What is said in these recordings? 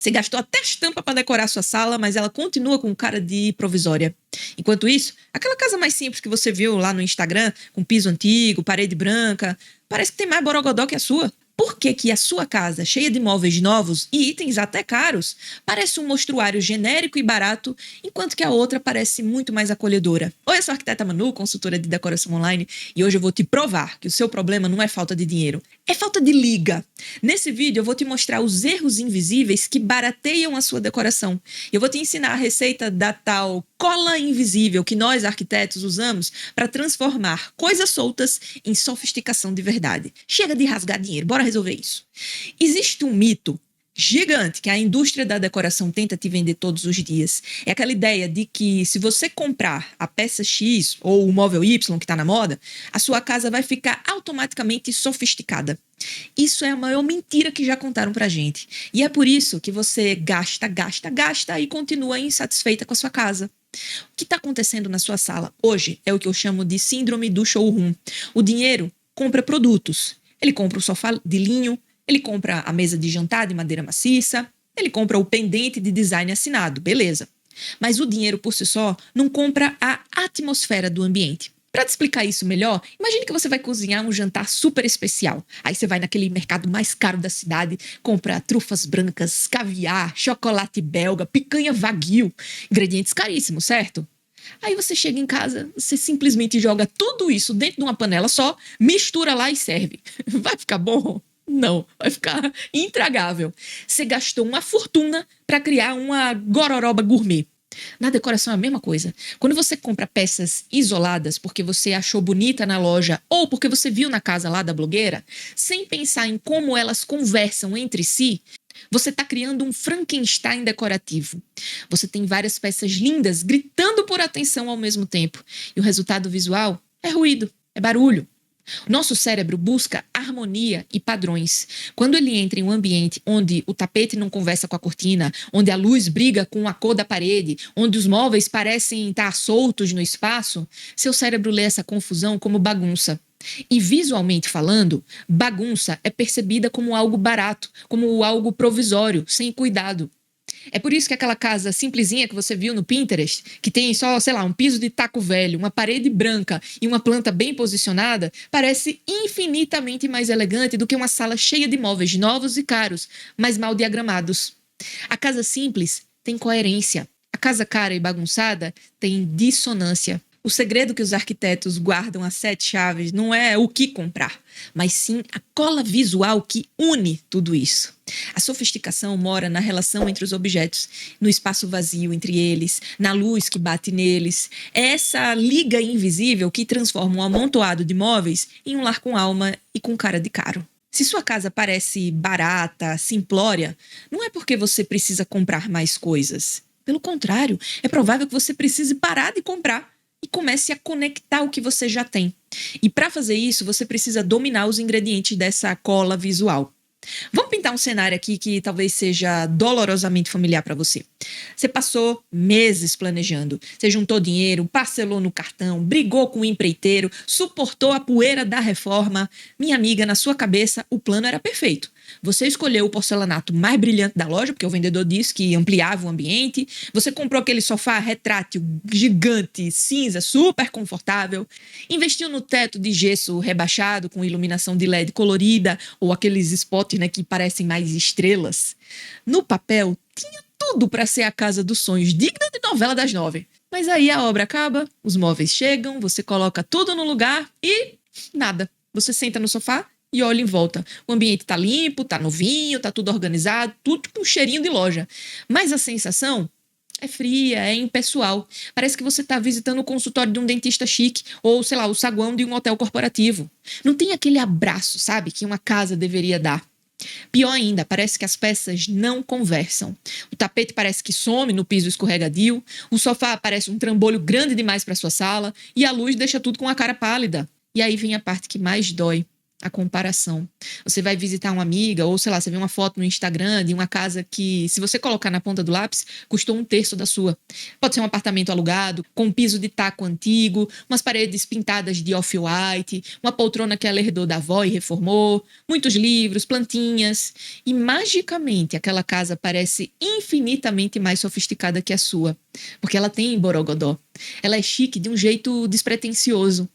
Você gastou até estampa para decorar sua sala, mas ela continua com cara de provisória. Enquanto isso, aquela casa mais simples que você viu lá no Instagram, com piso antigo, parede branca, parece que tem mais borogodó que a sua. Por que que a sua casa, cheia de móveis novos e itens até caros, parece um mostruário genérico e barato, enquanto que a outra parece muito mais acolhedora? Oi, eu sou a arquiteta Manu, consultora de decoração online, e hoje eu vou te provar que o seu problema não é falta de dinheiro, é falta de liga. Nesse vídeo eu vou te mostrar os erros invisíveis que barateiam a sua decoração. Eu vou te ensinar a receita da tal cola invisível que nós arquitetos usamos para transformar coisas soltas em sofisticação de verdade. Chega de rasgar dinheiro, bora resolver isso. Existe um mito gigante que a indústria da decoração tenta te vender todos os dias. É aquela ideia de que se você comprar a peça X ou o móvel Y que está na moda, a sua casa vai ficar automaticamente sofisticada. Isso é a maior mentira que já contaram pra gente. E é por isso que você gasta e continua insatisfeita com a sua casa. O que está acontecendo na sua sala hoje é o que eu chamo de síndrome do showroom. O dinheiro compra produtos. Ele compra o sofá de linho, ele compra a mesa de jantar de madeira maciça, ele compra o pendente de design assinado, beleza. Mas o dinheiro por si só não compra a atmosfera do ambiente. Para te explicar isso melhor, imagine que você vai cozinhar um jantar super especial. Aí você vai naquele mercado mais caro da cidade, compra trufas brancas, caviar, chocolate belga, picanha wagyu, ingredientes caríssimos, certo? Aí você chega em casa, você simplesmente joga tudo isso dentro de uma panela só, mistura lá e serve. Vai ficar bom? Não, vai ficar intragável. Você gastou uma fortuna para criar uma gororoba gourmet. Na decoração é a mesma coisa. Quando você compra peças isoladas porque você achou bonita na loja ou porque você viu na casa lá da blogueira, sem pensar em como elas conversam entre si, você está criando um Frankenstein decorativo. Você tem várias peças lindas gritando por atenção ao mesmo tempo. E o resultado visual é ruído, é barulho. Nosso cérebro busca harmonia e padrões. Quando ele entra em um ambiente onde o tapete não conversa com a cortina, onde a luz briga com a cor da parede, onde os móveis parecem estar soltos no espaço, seu cérebro lê essa confusão como bagunça. E visualmente falando, bagunça é percebida como algo barato, como algo provisório, sem cuidado. É por isso que aquela casa simplesinha que você viu no Pinterest, que tem só, sei lá, um piso de taco velho, uma parede branca e uma planta bem posicionada, parece infinitamente mais elegante do que uma sala cheia de móveis novos e caros, mas mal diagramados. A casa simples tem coerência. A casa cara e bagunçada tem dissonância. O segredo que os arquitetos guardam as 7 chaves não é o que comprar, mas sim a cola visual que une tudo isso. A sofisticação mora na relação entre os objetos, no espaço vazio entre eles, na luz que bate neles. É essa liga invisível que transforma um amontoado de móveis em um lar com alma e com cara de caro. Se sua casa parece barata, simplória, não é porque você precisa comprar mais coisas. Pelo contrário, é provável que você precise parar de comprar e comece a conectar o que você já tem. E para fazer isso, você precisa dominar os ingredientes dessa cola visual. Vamos pintar um cenário aqui que talvez seja dolorosamente familiar para você. Você passou meses planejando. Você juntou dinheiro, parcelou no cartão, brigou com o empreiteiro, suportou a poeira da reforma. Minha amiga, na sua cabeça, o plano era perfeito. Você escolheu o porcelanato mais brilhante da loja, porque o vendedor disse que ampliava o ambiente. Você comprou aquele sofá retrátil gigante, cinza, super confortável. Investiu no teto de gesso rebaixado com iluminação de LED colorida ou aqueles spots, né, que parecem mais estrelas. No papel, tinha tudo para ser a casa dos sonhos, digna de novela das 9. Mas aí a obra acaba, os móveis chegam, você coloca tudo no lugar e nada. Você senta no sofá e olha em volta. O ambiente tá limpo, tá novinho, tá tudo organizado, tudo com cheirinho de loja. Mas a sensação é fria, é impessoal. Parece que você tá visitando o consultório de um dentista chique ou, sei lá, o saguão de um hotel corporativo. Não tem aquele abraço, sabe, que uma casa deveria dar. Pior ainda, parece que as peças não conversam. O tapete parece que some no piso escorregadio, o sofá parece um trambolho grande demais para sua sala e a luz deixa tudo com a cara pálida. E aí vem a parte que mais dói. A comparação. Você vai visitar uma amiga, ou sei lá, você vê uma foto no Instagram de uma casa que, se você colocar na ponta do lápis, custou um terço da sua. Pode ser um apartamento alugado, com um piso de taco antigo, umas paredes pintadas de off-white, uma poltrona que ela herdou da avó e reformou, muitos livros, plantinhas. E magicamente aquela casa parece infinitamente mais sofisticada que a sua, porque ela tem borogodó. Ela é chique de um jeito despretensioso.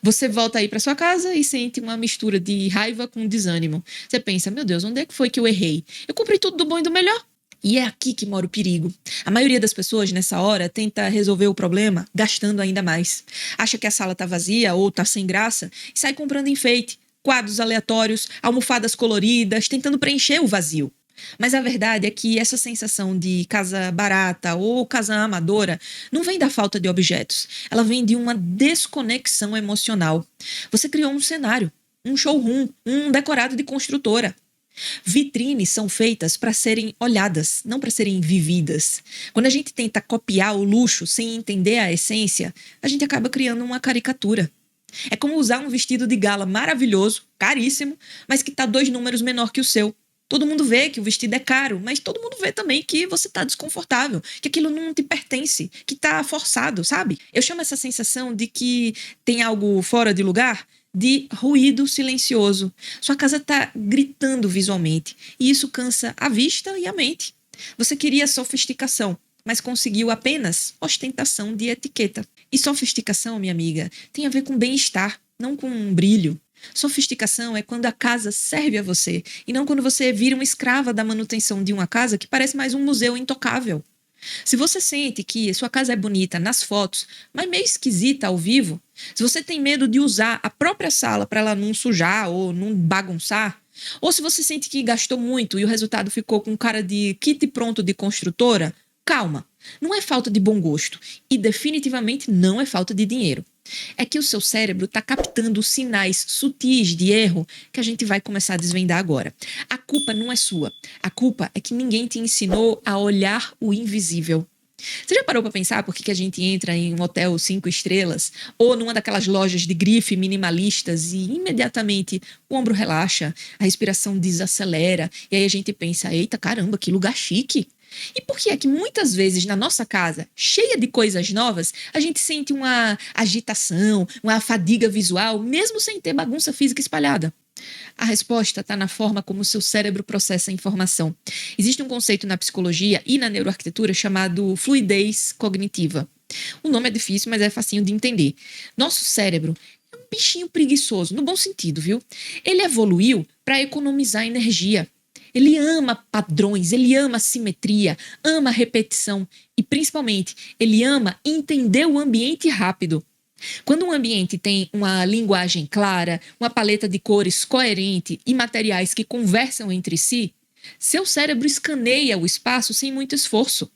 Você volta aí para sua casa e sente uma mistura de raiva com desânimo. Você pensa, meu Deus, onde é que foi que eu errei? Eu comprei tudo do bom e do melhor. E é aqui que mora o perigo. A maioria das pessoas, nessa hora, tenta resolver o problema gastando ainda mais. Acha que a sala tá vazia ou tá sem graça e sai comprando enfeite, quadros aleatórios, almofadas coloridas, tentando preencher o vazio. Mas a verdade é que essa sensação de casa barata ou casa amadora não vem da falta de objetos. Ela vem de uma desconexão emocional. Você criou um cenário, um showroom, um decorado de construtora. Vitrines são feitas para serem olhadas, não para serem vividas. Quando a gente tenta copiar o luxo sem entender a essência, a gente acaba criando uma caricatura. É como usar um vestido de gala maravilhoso, caríssimo, mas que está 2 números menor que o seu. Todo mundo vê que o vestido é caro, mas todo mundo vê também que você tá desconfortável, que aquilo não te pertence, que tá forçado, sabe? Eu chamo essa sensação de que tem algo fora de lugar de ruído silencioso. Sua casa tá gritando visualmente, e isso cansa a vista e a mente. Você queria sofisticação, mas conseguiu apenas ostentação de etiqueta. E sofisticação, minha amiga, tem a ver com bem-estar, não com um brilho. Sofisticação é quando a casa serve a você e não quando você vira uma escrava da manutenção de uma casa que parece mais um museu intocável. Se você sente que sua casa é bonita nas fotos, mas meio esquisita ao vivo, se você tem medo de usar a própria sala para ela não sujar ou não bagunçar, ou se você sente que gastou muito e o resultado ficou com cara de kit pronto de construtora, calma. Não é falta de bom gosto e definitivamente não é falta de dinheiro. É que o seu cérebro está captando sinais sutis de erro que a gente vai começar a desvendar agora. A culpa não é sua. A culpa é que ninguém te ensinou a olhar o invisível. Você já parou para pensar por que a gente entra em um hotel 5 estrelas ou numa daquelas lojas de grife minimalistas e imediatamente o ombro relaxa, a respiração desacelera e aí a gente pensa, eita caramba, que lugar chique. E por que é que muitas vezes na nossa casa, cheia de coisas novas, a gente sente uma agitação, uma fadiga visual, mesmo sem ter bagunça física espalhada? A resposta está na forma como o seu cérebro processa a informação. Existe um conceito na psicologia e na neuroarquitetura chamado fluidez cognitiva. O nome é difícil, mas é facinho de entender. Nosso cérebro é um bichinho preguiçoso, no bom sentido, viu? Ele evoluiu para economizar energia. Ele ama padrões, ele ama simetria, ama repetição e, principalmente, ele ama entender o ambiente rápido. Quando um ambiente tem uma linguagem clara, uma paleta de cores coerente e materiais que conversam entre si, seu cérebro escaneia o espaço sem muito esforço.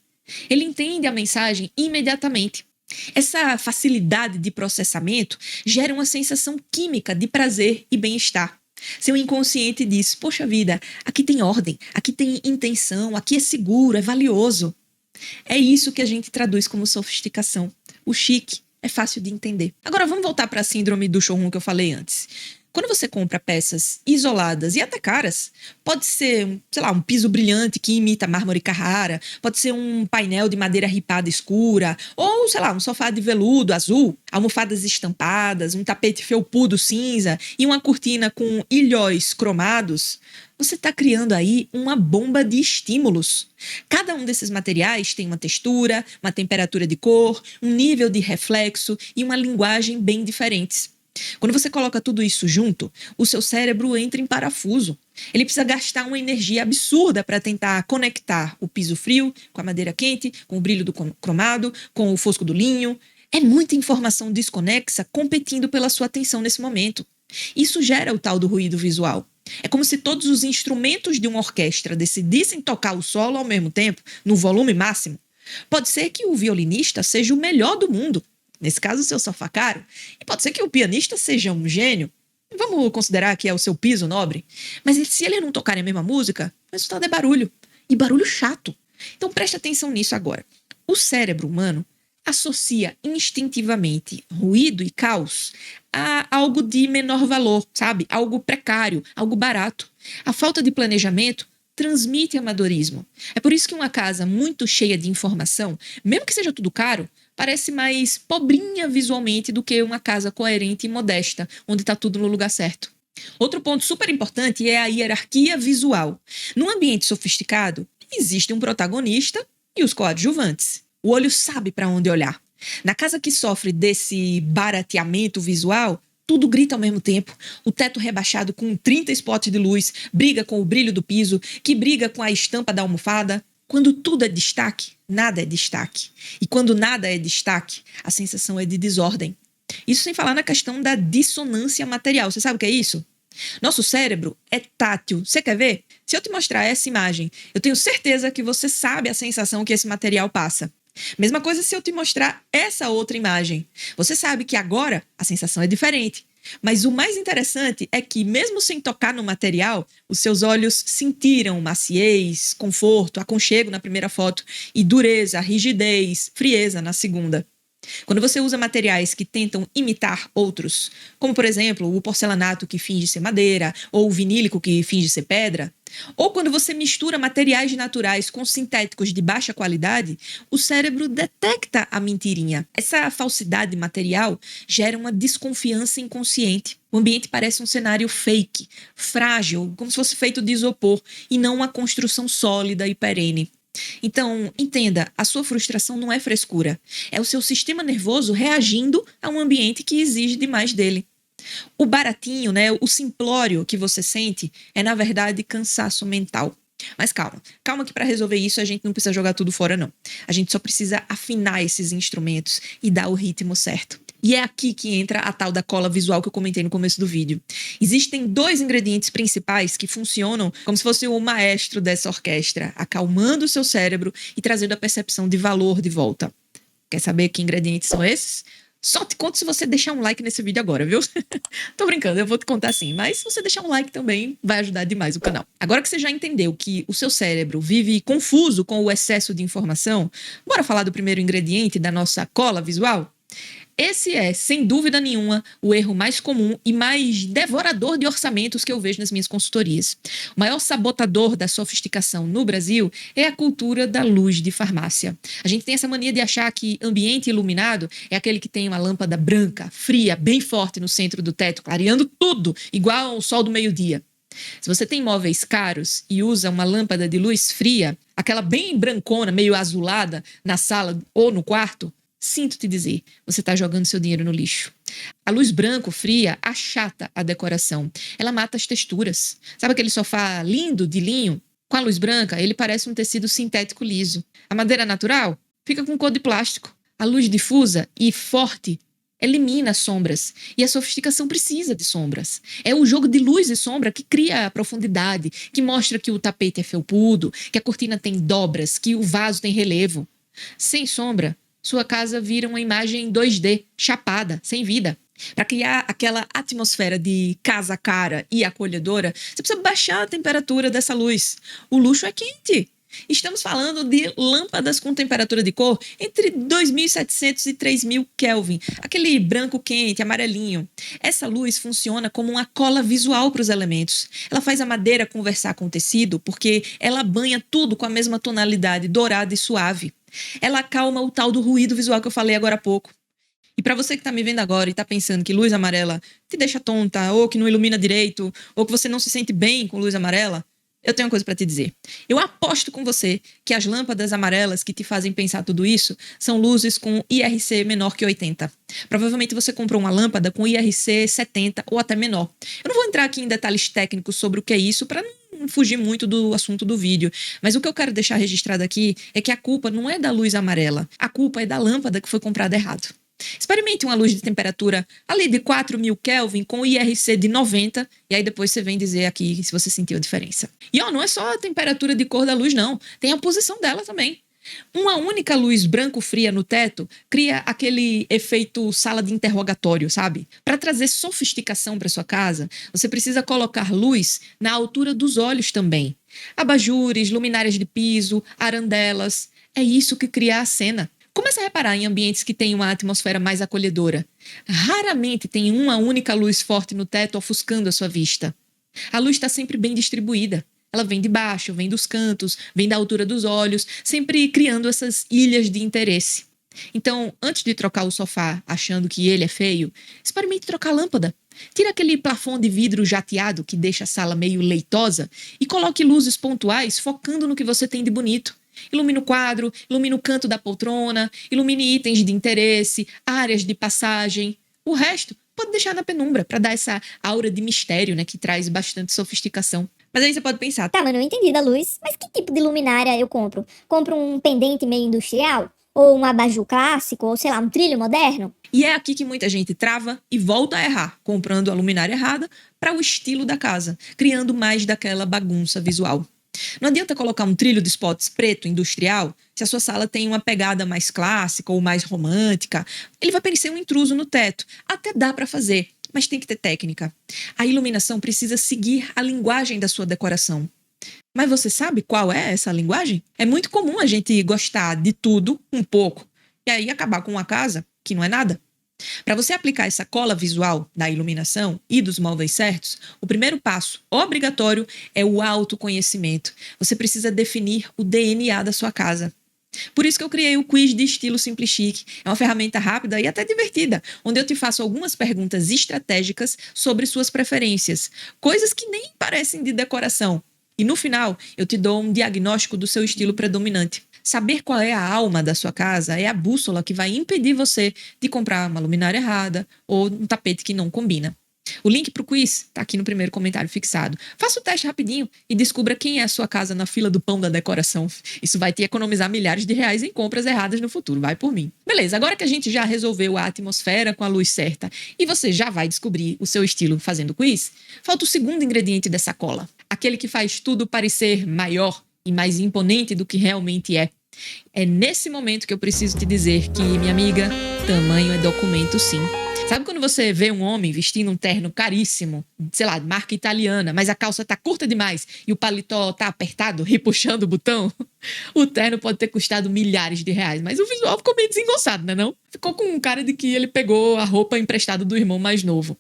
Ele entende a mensagem imediatamente. Essa facilidade de processamento gera uma sensação química de prazer e bem-estar. Seu inconsciente diz, poxa vida, aqui tem ordem, aqui tem intenção, aqui é seguro, é valioso. É isso que a gente traduz como sofisticação. O chique é fácil de entender. Agora vamos voltar para a síndrome do showroom que eu falei antes. Quando você compra peças isoladas e até caras, pode ser, sei lá, um piso brilhante que imita mármore Carrara, pode ser um painel de madeira ripada escura, ou, sei lá, um sofá de veludo azul, almofadas estampadas, um tapete felpudo cinza e uma cortina com ilhóis cromados. Você está criando aí uma bomba de estímulos. Cada um desses materiais tem uma textura, uma temperatura de cor, um nível de reflexo e uma linguagem bem diferentes. Quando você coloca tudo isso junto, o seu cérebro entra em parafuso. Ele precisa gastar uma energia absurda para tentar conectar o piso frio com a madeira quente, com o brilho do cromado, com o fosco do linho. É muita informação desconexa competindo pela sua atenção nesse momento. Isso gera o tal do ruído visual. É como se todos os instrumentos de uma orquestra decidissem tocar o solo ao mesmo tempo, no volume máximo. Pode ser que o violinista seja o melhor do mundo, nesse caso o seu sofá caro, e pode ser que o pianista seja um gênio. Vamos considerar que é o seu piso nobre. Mas se ele não tocar a mesma música, o resultado é barulho. E barulho chato. Então preste atenção nisso agora. O cérebro humano associa instintivamente ruído e caos a algo de menor valor, sabe? Algo precário, algo barato. A falta de planejamento transmite amadorismo. É por isso que uma casa muito cheia de informação, mesmo que seja tudo caro, parece mais pobrinha visualmente do que uma casa coerente e modesta, onde está tudo no lugar certo. Outro ponto super importante é a hierarquia visual. Num ambiente sofisticado, existe um protagonista e os coadjuvantes. O olho sabe para onde olhar. Na casa que sofre desse barateamento visual, tudo grita ao mesmo tempo. O teto rebaixado com 30 spots de luz, briga com o brilho do piso, que briga com a estampa da almofada. Quando tudo é destaque, nada é destaque. E quando nada é destaque, a sensação é de desordem. Isso sem falar na questão da dissonância material. Você sabe o que é isso? Nosso cérebro é tátil. Você quer ver? Se eu te mostrar essa imagem, eu tenho certeza que você sabe a sensação que esse material passa. Mesma coisa se eu te mostrar essa outra imagem. Você sabe que agora a sensação é diferente. Mas o mais interessante é que, mesmo sem tocar no material, os seus olhos sentiram maciez, conforto, aconchego na primeira foto e dureza, rigidez, frieza na segunda. Quando você usa materiais que tentam imitar outros, como por exemplo o porcelanato que finge ser madeira, ou o vinílico que finge ser pedra, ou quando você mistura materiais naturais com sintéticos de baixa qualidade, o cérebro detecta a mentirinha. Essa falsidade material gera uma desconfiança inconsciente. O ambiente parece um cenário fake, frágil, como se fosse feito de isopor, e não uma construção sólida e perene. Então, entenda, a sua frustração não é frescura. É o seu sistema nervoso reagindo a um ambiente que exige demais dele. O baratinho, né, o simplório que você sente é, na verdade, cansaço mental. Mas calma, calma que para resolver isso a gente não precisa jogar tudo fora, não. A gente só precisa afinar esses instrumentos e dar o ritmo certo. E é aqui que entra a tal da cola visual que eu comentei no começo do vídeo. Existem 2 ingredientes principais que funcionam como se fosse o maestro dessa orquestra, acalmando o seu cérebro e trazendo a percepção de valor de volta. Quer saber que ingredientes são esses? Só te conto se você deixar um like nesse vídeo agora, viu? Tô brincando, eu vou te contar sim, mas se você deixar um like também vai ajudar demais o canal. Agora que você já entendeu que o seu cérebro vive confuso com o excesso de informação, bora falar do primeiro ingrediente da nossa cola visual? Esse é, sem dúvida nenhuma, o erro mais comum e mais devorador de orçamentos que eu vejo nas minhas consultorias. O maior sabotador da sofisticação no Brasil é a cultura da luz de farmácia. A gente tem essa mania de achar que ambiente iluminado é aquele que tem uma lâmpada branca, fria, bem forte no centro do teto, clareando tudo, igual ao sol do meio-dia. Se você tem móveis caros e usa uma lâmpada de luz fria, aquela bem brancona, meio azulada, na sala ou no quarto, sinto te dizer, você está jogando seu dinheiro no lixo. A luz branco, fria, achata a decoração. Ela mata as texturas. Sabe aquele sofá lindo de linho? Com a luz branca, ele parece um tecido sintético liso. A madeira natural fica com cor de plástico. A luz difusa e forte elimina as sombras. E a sofisticação precisa de sombras. É o jogo de luz e sombra que cria a profundidade, que mostra que o tapete é felpudo, que a cortina tem dobras, que o vaso tem relevo. Sem sombra, sua casa vira uma imagem 2D, chapada, sem vida. Para criar aquela atmosfera de casa cara e acolhedora, você precisa baixar a temperatura dessa luz. O luxo é quente. Estamos falando de lâmpadas com temperatura de cor entre 2.700 e 3.000 Kelvin. Aquele branco quente, amarelinho. Essa luz funciona como uma cola visual para os elementos. Ela faz a madeira conversar com o tecido porque ela banha tudo com a mesma tonalidade dourada e suave. Ela acalma o tal do ruído visual que eu falei agora há pouco. E para você que está me vendo agora e está pensando que luz amarela te deixa tonta, ou que não ilumina direito, ou que você não se sente bem com luz amarela, eu tenho uma coisa para te dizer. Eu aposto com você que as lâmpadas amarelas que te fazem pensar tudo isso são luzes com IRC menor que 80. Provavelmente você comprou uma lâmpada com IRC 70 ou até menor. Eu não vou entrar aqui em detalhes técnicos sobre o que é isso para não fugir muito do assunto do vídeo, mas o que eu quero deixar registrado aqui é que a culpa não é da luz amarela, a culpa é da lâmpada que foi comprada errado. Experimente uma luz de temperatura ali de 4.000 Kelvin com IRC de 90 e aí depois você vem dizer aqui se você sentiu a diferença. E ó, não é só a temperatura de cor da luz não, tem a posição dela também. Uma única luz branco-fria no teto cria aquele efeito sala de interrogatório, sabe? Para trazer sofisticação para sua casa, você precisa colocar luz na altura dos olhos também. Abajures, luminárias de piso, arandelas, é isso que cria a cena. Começa a reparar em ambientes que têm uma atmosfera mais acolhedora. Raramente tem uma única luz forte no teto ofuscando a sua vista. A luz está sempre bem distribuída. Ela vem de baixo, vem dos cantos, vem da altura dos olhos, sempre criando essas ilhas de interesse. Então, antes de trocar o sofá achando que ele é feio, experimente trocar a lâmpada. Tira aquele plafond de vidro jateado que deixa a sala meio leitosa e coloque luzes pontuais focando no que você tem de bonito. Ilumine o quadro, ilumine o canto da poltrona, ilumine itens de interesse, áreas de passagem. O resto pode deixar na penumbra para dar essa aura de mistério, né, que traz bastante sofisticação. Mas aí você pode pensar, Tá, mano, eu entendi da luz, mas que tipo de luminária eu compro? Compro um pendente meio industrial? Ou um abajur clássico? Ou sei lá, um trilho moderno? e é aqui que muita gente trava e volta a errar, comprando a luminária errada para o estilo da casa, criando mais daquela bagunça visual. Não adianta colocar um trilho de spots preto industrial se a sua sala tem uma pegada mais clássica ou mais romântica. Ele vai parecer um intruso no teto. Até dá para fazer, mas tem que ter técnica. A iluminação precisa seguir a linguagem da sua decoração. Mas você sabe qual é essa linguagem? É muito comum a gente gostar de tudo um pouco e aí acabar com uma casa que não é nada. Para você aplicar essa cola visual da iluminação e dos móveis certos, o primeiro passo obrigatório é o autoconhecimento. Você precisa definir o DNA da sua casa. Por isso que eu criei o quiz de estilo Simples Chic. É uma ferramenta rápida e até divertida, onde eu te faço algumas perguntas estratégicas sobre suas preferências, coisas que nem parecem de decoração. E no final, eu te dou um diagnóstico do seu estilo predominante. Saber qual é a alma da sua casa é a bússola que vai impedir você de comprar uma luminária errada ou um tapete que não combina. O link para o quiz está aqui no primeiro comentário fixado. Faça o teste rapidinho e descubra quem é a sua casa na fila do pão da decoração. Isso vai te economizar milhares de reais em compras erradas no futuro, vai por mim. Beleza, agora que a gente já resolveu a atmosfera com a luz certa e você já vai descobrir o seu estilo fazendo o quiz, falta o segundo ingrediente dessa cola. Aquele que faz tudo parecer maior e mais imponente do que realmente é. É nesse momento que eu preciso te dizer que, minha amiga, tamanho é documento sim. Sabe quando você vê um homem vestindo um terno caríssimo, sei lá, de marca italiana, mas a calça tá curta demais e o paletó tá apertado, repuxando o botão? O terno pode ter custado milhares de reais, mas o visual ficou meio desengonçado, né não? Ficou com um cara de que ele pegou a roupa emprestada do irmão mais novo.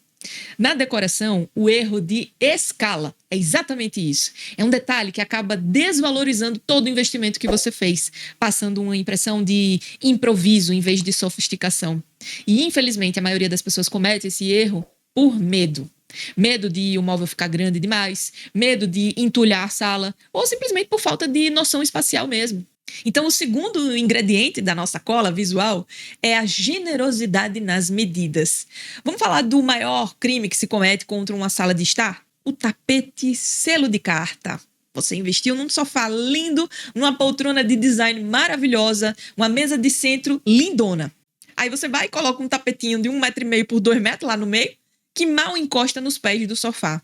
Na decoração, o erro de escala é exatamente isso. É um detalhe que acaba desvalorizando todo o investimento que você fez, passando uma impressão de improviso em vez de sofisticação. E, infelizmente, a maioria das pessoas comete esse erro por medo. Medo de o móvel ficar grande demais, medo de entulhar a sala, ou simplesmente por falta de noção espacial mesmo. Então, o segundo ingrediente da nossa cola visual é a generosidade nas medidas. Vamos falar do maior crime que se comete contra uma sala de estar? O tapete selo de carta. Você investiu num sofá lindo, numa poltrona de design maravilhosa, uma mesa de centro lindona. Aí você vai e coloca um tapetinho de 1,5 m por 2 m lá no meio, que mal encosta nos pés do sofá.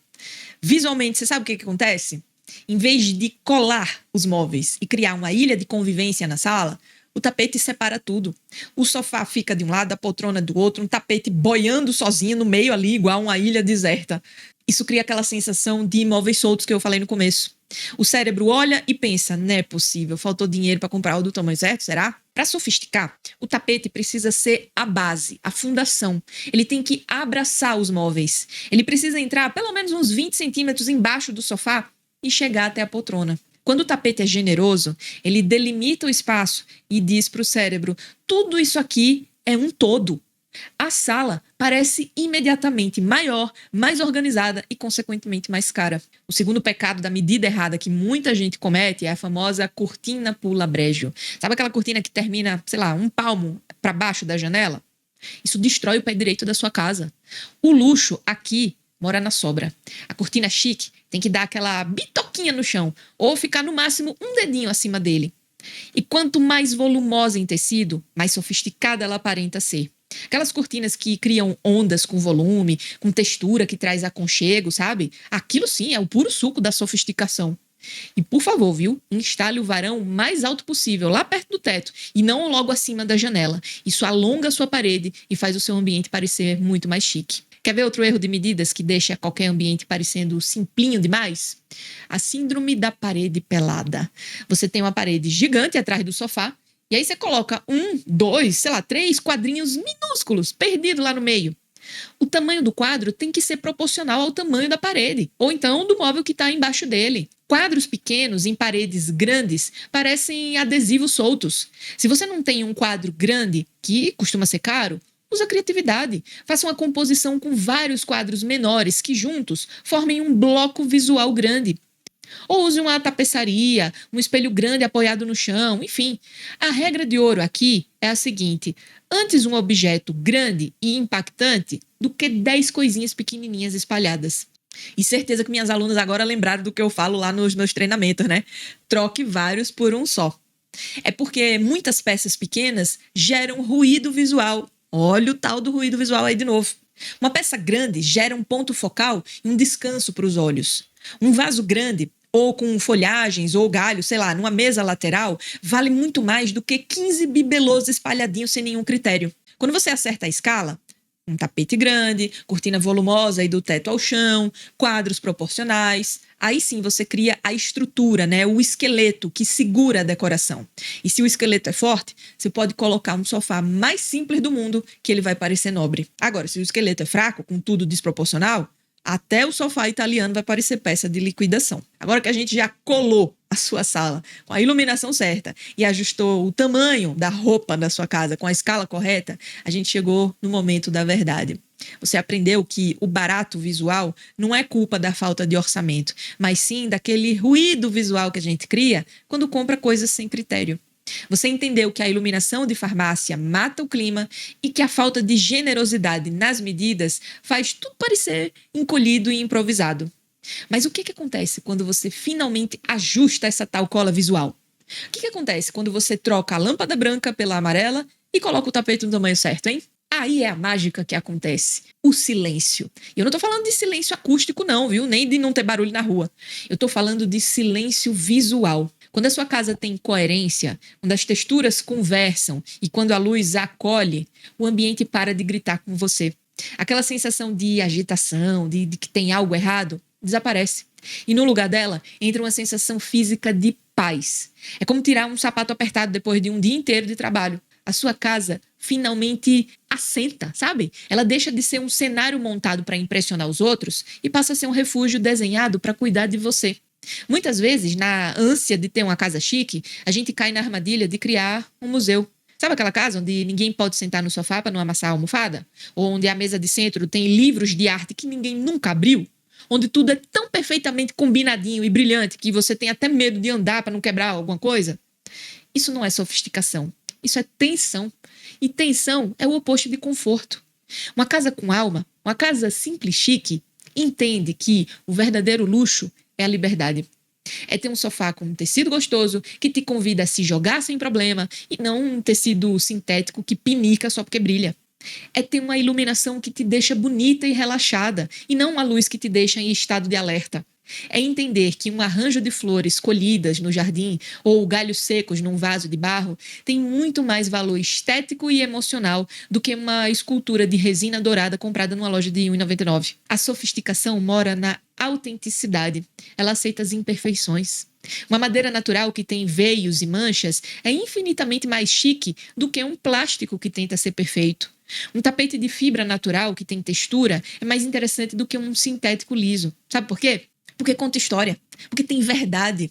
Visualmente, você sabe o que acontece? Em vez de colar os móveis e criar uma ilha de convivência na sala, o tapete separa tudo. O sofá fica de um lado, a poltrona do outro, um tapete boiando sozinho no meio ali, igual uma ilha deserta. Isso cria aquela sensação de móveis soltos que eu falei no começo. O cérebro olha e pensa, não é possível, faltou dinheiro para comprar o do tamanho certo, será? Para sofisticar, o tapete precisa ser a base, a fundação. Ele tem que abraçar os móveis. Ele precisa entrar pelo menos uns 20 centímetros embaixo do sofá e chegar até a poltrona. Quando o tapete é generoso, ele delimita o espaço e diz para o cérebro: tudo isso aqui é um todo. A sala parece imediatamente maior, mais organizada e, consequentemente, mais cara. O segundo pecado da medida errada que muita gente comete é a famosa cortina pula brejo. Sabe aquela cortina que termina, sei lá, um palmo para baixo da janela? Isso destrói o pé direito da sua casa. O luxo aqui mora na sobra. A cortina chique tem que dar aquela bitoquinha no chão ou ficar no máximo um dedinho acima dele. E quanto mais volumosa em tecido, mais sofisticada ela aparenta ser. Aquelas cortinas que criam ondas com volume, com textura que traz aconchego, sabe? Aquilo sim é o puro suco da sofisticação. E por favor, viu? Instale o varão mais alto possível, lá perto do teto, e não logo acima da janela. Isso alonga a sua parede e faz o seu ambiente parecer muito mais chique. Quer ver outro erro de medidas que deixa qualquer ambiente parecendo simplinho demais? A síndrome da parede pelada. Você tem uma parede gigante atrás do sofá E aí você coloca 1, 2, sei lá, 3 quadrinhos minúsculos, perdidos lá no meio. O tamanho do quadro tem que ser proporcional ao tamanho da parede, ou então do móvel que está embaixo dele. Quadros pequenos em paredes grandes parecem adesivos soltos. Se você não tem um quadro grande, que costuma ser caro, usa criatividade. Faça uma composição com vários quadros menores que juntos formem um bloco visual grande. Ou use uma tapeçaria, um espelho grande apoiado no chão, enfim. A regra de ouro aqui é a seguinte: antes um objeto grande e impactante do que 10 coisinhas pequenininhas espalhadas. E certeza que minhas alunas agora lembraram do que eu falo lá nos meus treinamentos, né? Troque vários por um só. É porque muitas peças pequenas geram ruído visual. Olha o tal do ruído visual aí de novo. Uma peça grande gera um ponto focal e um descanso para os olhos. Um vaso grande, ou com folhagens ou galho, sei lá, numa mesa lateral, vale muito mais do que 15 bibelôs espalhadinhos sem nenhum critério. Quando você acerta a escala, um tapete grande, cortina volumosa e do teto ao chão, quadros proporcionais, aí sim você cria a estrutura, né? O esqueleto que segura a decoração. E se o esqueleto é forte, você pode colocar um sofá mais simples do mundo que ele vai parecer nobre. Agora, se o esqueleto é fraco, com tudo desproporcional, até o sofá italiano vai parecer peça de liquidação. Agora que a gente já colou a sua sala com a iluminação certa e ajustou o tamanho da roupa da sua casa com a escala correta, a gente chegou no momento da verdade. Você aprendeu que o barato visual não é culpa da falta de orçamento, mas sim daquele ruído visual que a gente cria quando compra coisas sem critério. Você entendeu que a iluminação de farmácia mata o clima e que a falta de generosidade nas medidas faz tudo parecer encolhido e improvisado. Mas o que acontece quando você finalmente ajusta essa tal cola visual? O que acontece quando você troca a lâmpada branca pela amarela e coloca o tapete no tamanho certo, hein? Aí é a mágica que acontece. O silêncio. E eu não tô falando de silêncio acústico não, viu? Nem de não ter barulho na rua. Eu tô falando de silêncio visual. Quando a sua casa tem coerência, quando as texturas conversam e quando a luz acolhe, o ambiente para de gritar com você. Aquela sensação de agitação, de que tem algo errado, desaparece. E no lugar dela, entra uma sensação física de paz. É como tirar um sapato apertado depois de um dia inteiro de trabalho. A sua casa finalmente assenta, sabe? Ela deixa de ser um cenário montado para impressionar os outros e passa a ser um refúgio desenhado para cuidar de você. Muitas vezes, na ânsia de ter uma casa chique, a gente cai na armadilha de criar um museu. Sabe aquela casa onde ninguém pode sentar no sofá para não amassar a almofada? Ou onde a mesa de centro tem livros de arte que ninguém nunca abriu? Onde tudo é tão perfeitamente combinadinho e brilhante que você tem até medo de andar para não quebrar alguma coisa? Isso não é sofisticação. Isso é tensão. E tensão é o oposto de conforto. Uma casa com alma, uma casa simples e chique, entende que o verdadeiro luxo é a liberdade. É ter um sofá com um tecido gostoso que te convida a se jogar sem problema e não um tecido sintético que pinica só porque brilha. É ter uma iluminação que te deixa bonita e relaxada e não uma luz que te deixa em estado de alerta. É entender que um arranjo de flores colhidas no jardim ou galhos secos num vaso de barro tem muito mais valor estético e emocional do que uma escultura de resina dourada comprada numa loja de R$1,99. A sofisticação mora na autenticidade. Ela aceita as imperfeições. Uma madeira natural que tem veios e manchas é infinitamente mais chique do que um plástico que tenta ser perfeito. Um tapete de fibra natural que tem textura é mais interessante do que um sintético liso. Sabe por quê? Porque conta história, porque tem verdade.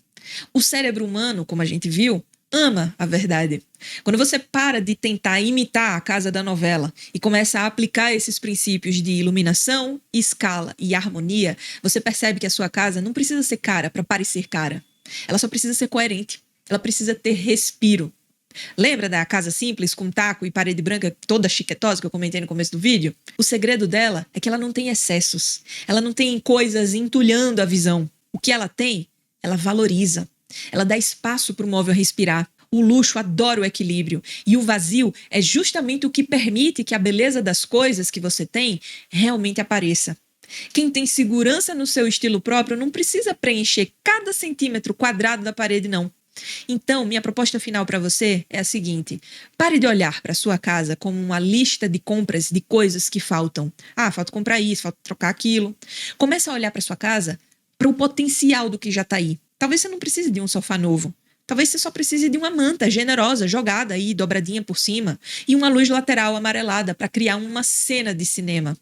O cérebro humano, como a gente viu, ama a verdade. Quando você para de tentar imitar a casa da novela e começa a aplicar esses princípios de iluminação, escala e harmonia, você percebe que a sua casa não precisa ser cara para parecer cara. Ela só precisa ser coerente. Ela precisa ter respiro. Lembra da casa simples com taco e parede branca toda chiquetosa que eu comentei no começo do vídeo? O segredo dela é que ela não tem excessos. Ela não tem coisas entulhando a visão. O que ela tem, ela valoriza. Ela dá espaço para o móvel respirar. O luxo adora o equilíbrio. E o vazio é justamente o que permite que a beleza das coisas que você tem realmente apareça. Quem tem segurança no seu estilo próprio não precisa preencher cada centímetro quadrado da parede, não. Então, minha proposta final para você é a seguinte: pare de olhar para sua casa como uma lista de compras de coisas que faltam. Falta comprar isso, falta trocar aquilo. Comece a olhar para sua casa para o potencial do que já está aí. Talvez você não precise de um sofá novo. Talvez você só precise de uma manta generosa, jogada aí, dobradinha por cima, e uma luz lateral amarelada para criar uma cena de cinema.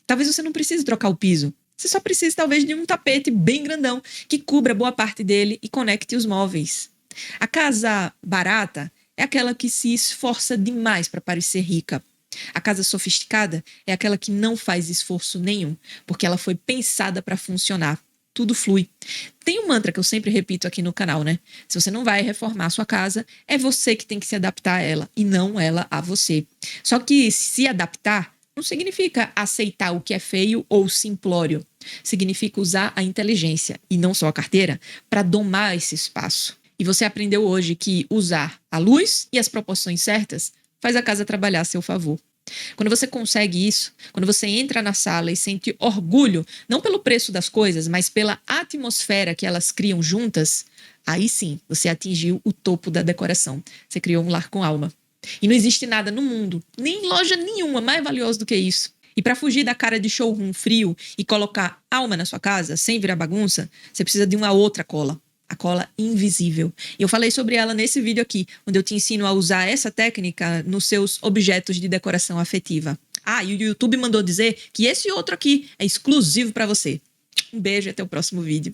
Talvez você não precise trocar o piso. Você só precisa, talvez, de um tapete bem grandão que cubra boa parte dele e conecte os móveis. A casa barata é aquela que se esforça demais para parecer rica. A casa sofisticada é aquela que não faz esforço nenhum, porque ela foi pensada para funcionar. Tudo flui. Tem um mantra que eu sempre repito aqui no canal, né? Se você não vai reformar a sua casa, é você que tem que se adaptar a ela e não ela a você. Só que se adaptar não significa aceitar o que é feio ou simplório. Significa usar a inteligência, e não só a carteira, para domar esse espaço. E você aprendeu hoje que usar a luz e as proporções certas faz a casa trabalhar a seu favor. Quando você consegue isso, quando você entra na sala e sente orgulho, não pelo preço das coisas, mas pela atmosfera que elas criam juntas, aí sim você atingiu o topo da decoração. Você criou um lar com alma. E não existe nada no mundo, nem loja nenhuma, mais valioso do que isso. E para fugir da cara de showroom frio e colocar alma na sua casa, sem virar bagunça, você precisa de uma outra cola. A cola invisível. E eu falei sobre ela nesse vídeo aqui, onde eu te ensino a usar essa técnica nos seus objetos de decoração afetiva. Ah, e o YouTube mandou dizer que esse outro aqui é exclusivo para você. Um beijo e até o próximo vídeo.